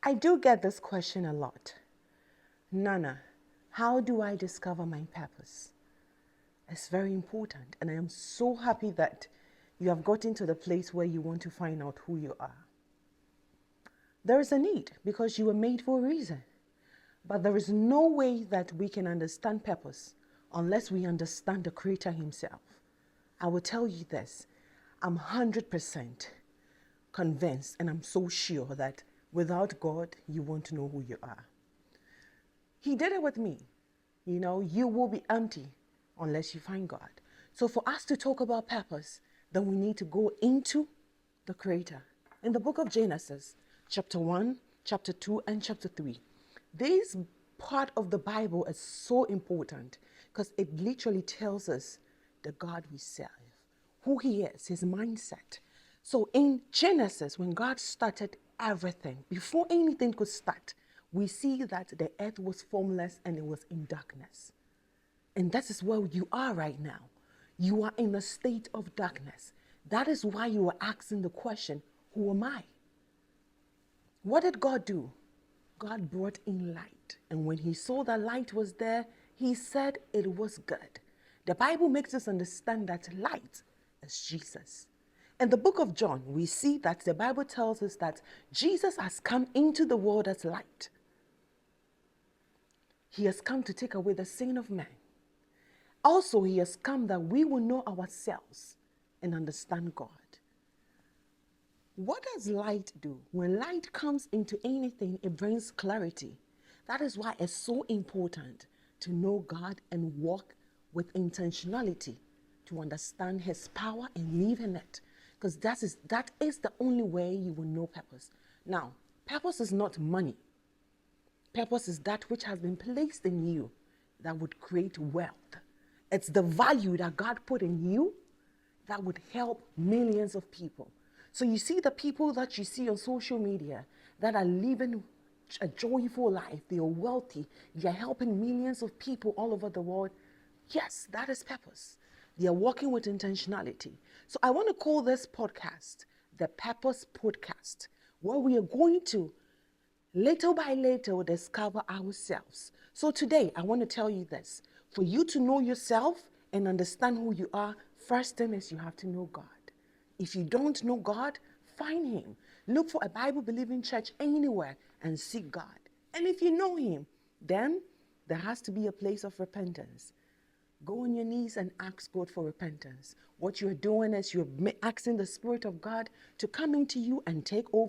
I do get this question a lot. Nana, how do I discover my purpose? It's very important, and I am so happy that you have gotten to the place where you want to find out who you are. There is a need because you were made for a reason. But there is no way that we can understand purpose unless we understand the Creator Himself. I will tell you this, I'm 100% convinced, and I'm so sure that without God, you won't know who you are. He did it with me. You will be empty unless you find God. So for us to talk about purpose, then we need to go into the Creator. In the book of Genesis, chapter 1, chapter 2, and chapter 3, this part of the Bible is so important because it literally tells us the God we serve, who He is, His mindset. So in Genesis, when God started everything, before anything could start, we see that the earth was formless and it was in darkness. And that is where you are right now. You are in a state of darkness. That is why you are asking the question, who am I? What did God do? God brought in light. And when He saw that light was there, He said it was good. The Bible makes us understand that light is Jesus. In the book of John, we see that the Bible tells us that Jesus has come into the world as light. He has come to take away the sin of man. Also, He has come that we will know ourselves and understand God. What does light do? When light comes into anything, it brings clarity. That is why it's so important to know God and walk with intentionality, to understand His power and live in it. Because that is the only way you will know purpose. Now, purpose is not money. Purpose is that which has been placed in you that would create wealth. It's the value that God put in you that would help millions of people. So you see the people that you see on social media that are living a joyful life, they are wealthy, they are helping millions of people all over the world. Yes, that is purpose. They are working with intentionality. So I want to call this podcast the Purpose Podcast, where we are going to little by little discover ourselves. So today I want to tell you this. For you to know yourself and understand who you are, first thing is you have to know God. If you don't know God, find Him. Look for a Bible-believing church anywhere and seek God. And if you know Him, then there has to be a place of repentance. Go on your knees and ask God for repentance. What you're doing is you're asking the Spirit of God to come into you and take over